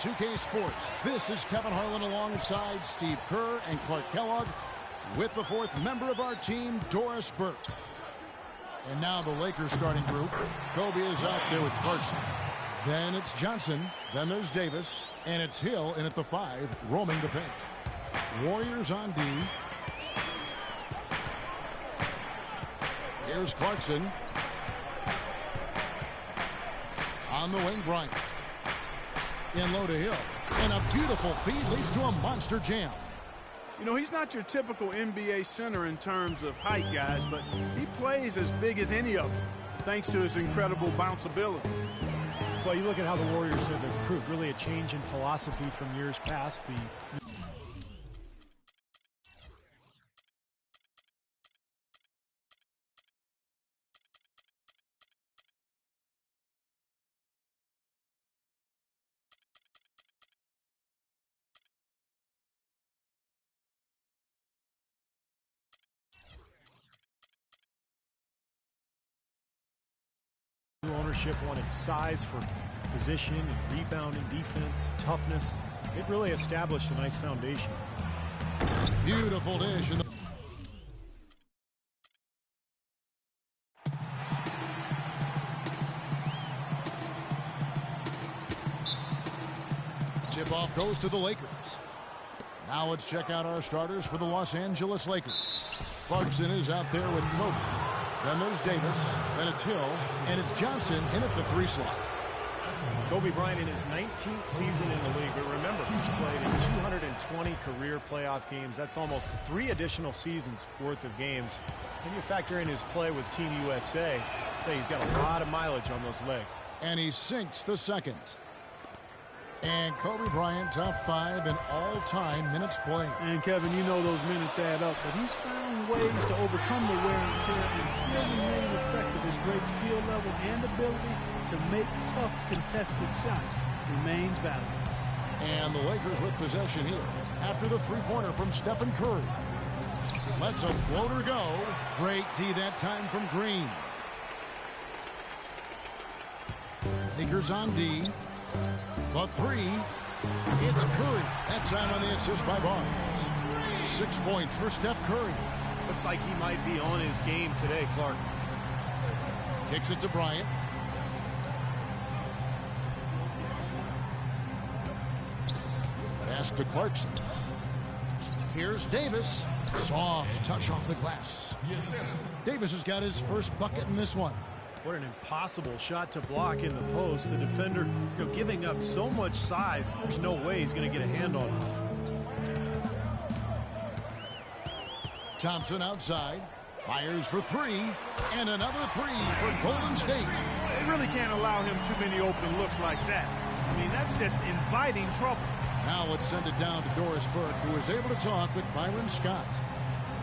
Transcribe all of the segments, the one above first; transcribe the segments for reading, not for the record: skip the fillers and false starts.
2K Sports. This is Kevin Harlan alongside Steve Kerr and Clark Kellogg with the fourth member of our team, Doris Burke. And now the Lakers starting group. Kobe is out there with Clarkson. Then it's Johnson. Then there's Davis. And it's Hill in at the 5, roaming the paint. Warriors on D. Here's Clarkson. On the wing, Bryant. In low to Hill. And a beautiful feed leads to a monster jam. You know, he's not your typical NBA center in terms of height, guys, but he plays as big as any of them, thanks to his incredible bounceability. Well, you look at how the Warriors have improved. Really a change in philosophy from years past. Ownership wanted size for position and rebounding, defense, toughness. It really established a nice foundation. Beautiful dish. In the tip-off goes to the Lakers. Now let's check out our starters for the Los Angeles Lakers. Clarkson is out there with Kobe. Then there's Davis, then it's Hill, and it's Johnson in at the 3 slot. Kobe Bryant in his 19th season in the league. But remember, he's played in 220 career playoff games. That's almost 3 additional seasons worth of games. Then you factor in his play with Team USA. I'll tell you, he's got a lot of mileage on those legs. And he sinks the second. And Kobe Bryant, top 5 in all-time minutes played. And, Kevin, you know those minutes add up, but he's found ways to overcome the wear and tear and still remain effective. His great skill level and ability to make tough contested shots remains valuable. And the Lakers with possession here after the three-pointer from Stephen Curry. Lets a floater go. Great D that time from Green. Lakers on D. The 3, it's Curry. That time on the assist by Barnes. 6 points for Steph Curry. Looks like he might be on his game today, Clark. Kicks it to Bryant. Pass to Clarkson. Here's Davis. Soft touch off the glass. Davis has got his first bucket in this one. What an impossible shot to block in the post. The defender, giving up so much size, there's no way he's going to get a hand on it. Thompson outside, fires for 3, and another 3 for Golden State. They really can't allow him too many open looks like that. I mean, that's just inviting trouble. Now let's send it down to Doris Burke, who was able to talk with Byron Scott.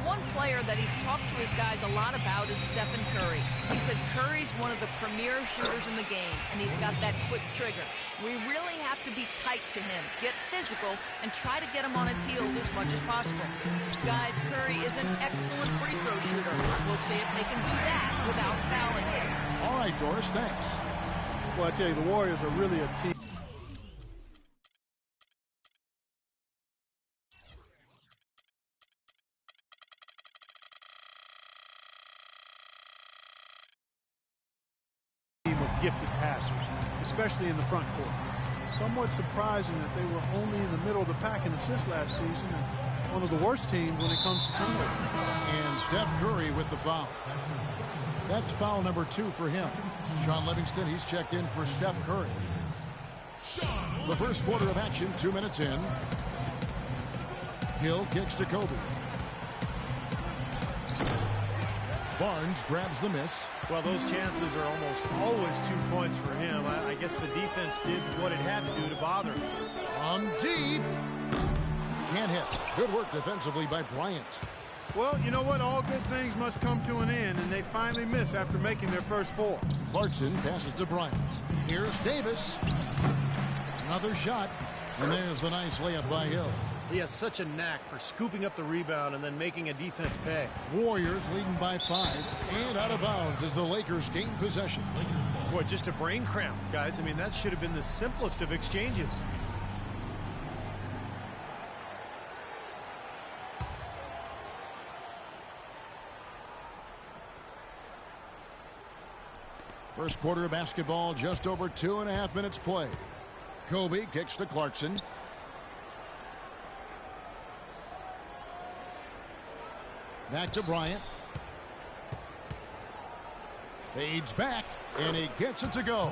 One player that he's talked to his guys a lot about is Stephen Curry. He said Curry's one of the premier shooters in the game, and he's got that quick trigger. We really have to be tight to him, get physical, and try to get him on his heels as much as possible. Guys, Curry is an excellent free throw shooter. We'll see if they can do that without fouling him. All right, Doris, thanks. Well, I tell you, the Warriors are really a team. Gifted passers, especially in the front court. Somewhat surprising that they were only in the middle of the pack in assists last season and one of the worst teams when it comes to turnovers. And Steph Curry with the foul. That's foul number 2 for him. Sean Livingston, he's checked in for Steph Curry. The first quarter of action, 2 minutes in. Hill kicks to Kobe. Barnes grabs the miss. Well, those chances are almost always 2 points for him. I guess the defense did what it had to do to bother him. On deep. Can't hit. Good work defensively by Bryant. Well, you know what? All good things must come to an end, and they finally miss after making their first 4. Clarkson passes to Bryant. Here's Davis. Another shot. And there's the nice layup by Hill. He has such a knack for scooping up the rebound and then making a defense pay. Warriors leading by 5 and out of bounds as the Lakers gain possession. Boy, just a brain cramp, guys. I mean, that should have been the simplest of exchanges. First quarter of basketball, just over 2.5 minutes play. Kobe kicks to Clarkson. Back to Bryant. Fades back, and he gets it to go.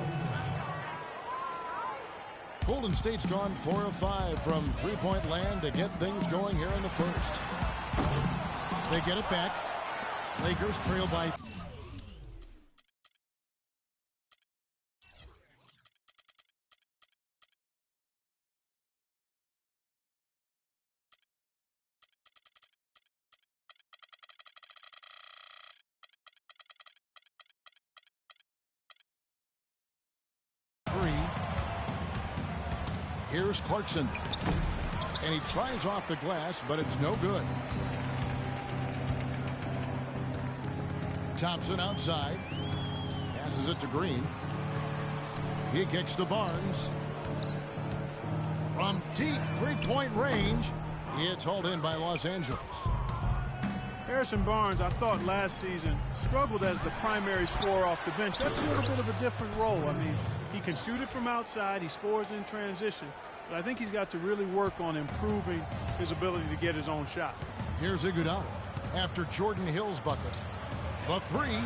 Golden State's gone 4 of 5 from three-point land to get things going here in the first. They get it back. Lakers trail by... Here's Clarkson. And he tries off the glass, but it's no good. Thompson outside. Passes it to Green. He kicks to Barnes. From deep three-point range, it's hauled in by Los Angeles. Harrison Barnes, I thought last season, struggled as the primary scorer off the bench. That's a little bit of a different role. I mean, he can shoot it from outside. He scores in transition. But I think he's got to really work on improving his ability to get his own shot. Here's Iguodala after Jordan Hill's bucket. The three.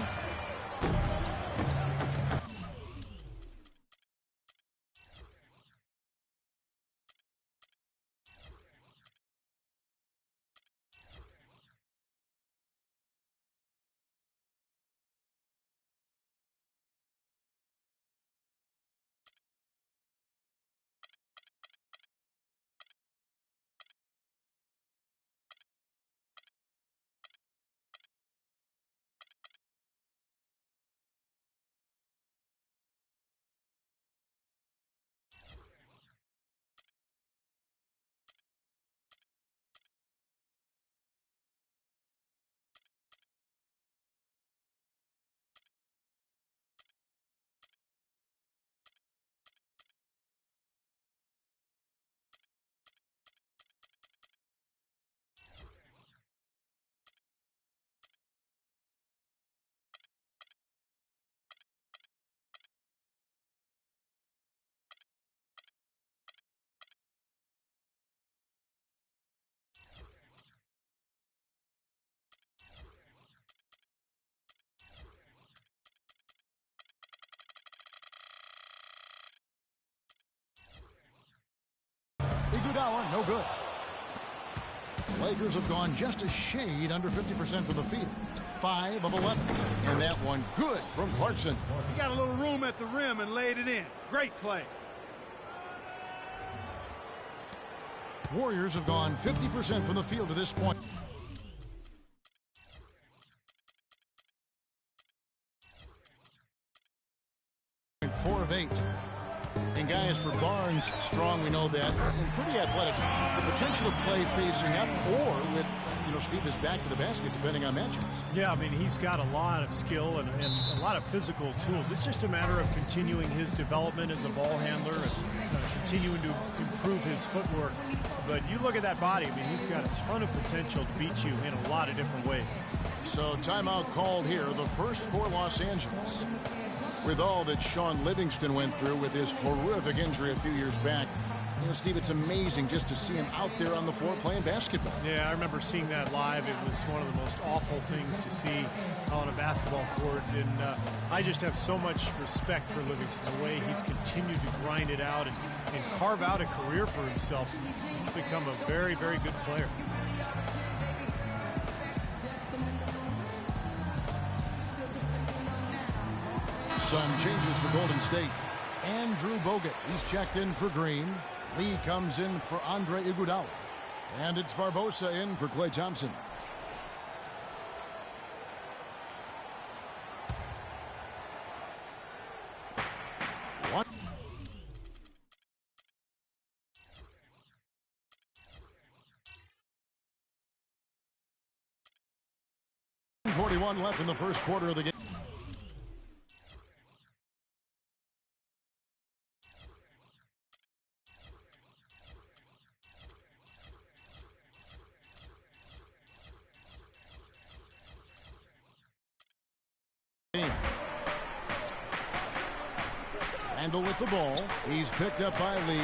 Iguodala, no good. The Lakers have gone just a shade under 50% from the field. 5 of 11. And that one good from Clarkson. He got a little room at the rim and laid it in. Great play. Warriors have gone 50% from the field to this point. Four of 8. And guys, for Barnes, strong, we know that, and pretty athletic. The potential to play facing up or with, Steve, his back to the basket, depending on matchups. Yeah, I mean, he's got a lot of skill and a lot of physical tools. It's just a matter of continuing his development as a ball handler and continuing to improve his footwork. But you look at that body, I mean, he's got a ton of potential to beat you in a lot of different ways. So timeout called here, the first for Los Angeles. With all that Sean Livingston went through with his horrific injury a few years back, Steve, it's amazing just to see him out there on the floor playing basketball. Yeah, I remember seeing that live. It was one of the most awful things to see on a basketball court. And I just have so much respect for Livingston, the way he's continued to grind it out and carve out a career for himself. He's become a very, very good player. Some changes for Golden State. Andrew Bogut, he's checked in for Green. Lee comes in for Andre Iguodala. And it's Barbosa in for Klay Thompson. One. 41 left in the first quarter of the game. Randall with the ball. He's picked up by Lee.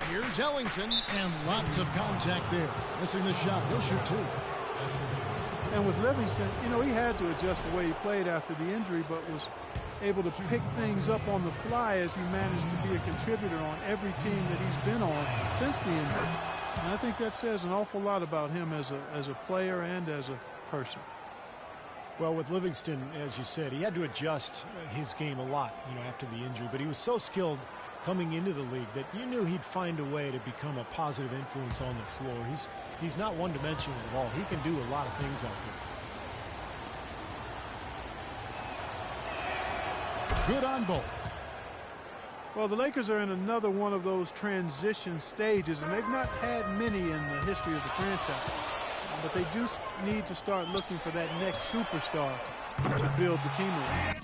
Here's Ellington, and lots of contact there. Missing the shot. He'll shoot two. And with Livingston, you know, he had to adjust the way he played after the injury, but was able to pick things up on the fly as he managed to be a contributor on every team that he's been on since the injury. And I think that says an awful lot about him as a player and as a person. Well, with Livingston, as you said, he had to adjust his game a lot, you know, after the injury. But he was so skilled coming into the league that you knew he'd find a way to become a positive influence on the floor. He's not one-dimensional at all. He can do a lot of things out there. Good on both. Well, the Lakers are in another one of those transition stages, and they've not had many in the history of the franchise. But they do need to start looking for that next superstar to build the team around.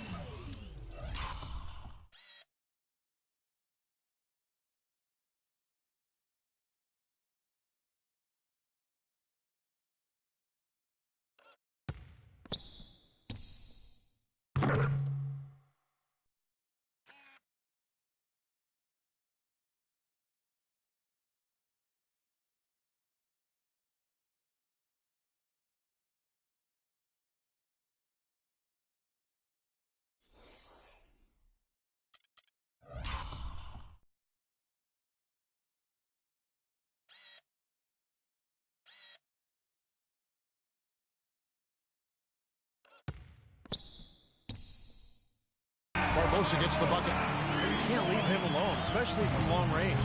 Barbosa gets the bucket. You can't leave him alone, especially from long range.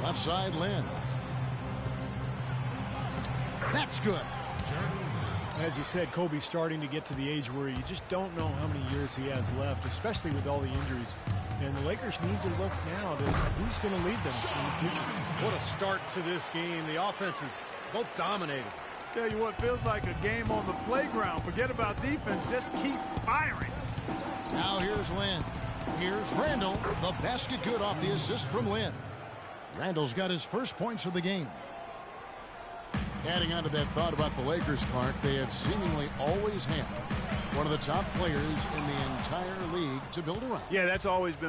Left side, Lynn. That's good. As you said, Kobe's starting to get to the age where you just don't know how many years he has left, especially with all the injuries. And the Lakers need to look now to who's going to lead them in the future. What a start to this game. The offense is both dominated. Tell you what, feels like a game on the playground. Forget about defense, just keep firing. Now here's Lynn. Here's Randall. The basket good off the assist from Lynn. Randall's got his first points of the game. Adding on to that thought about the Lakers, Clark, they have seemingly always had one of the top players in the entire league to build around. Yeah, that's always been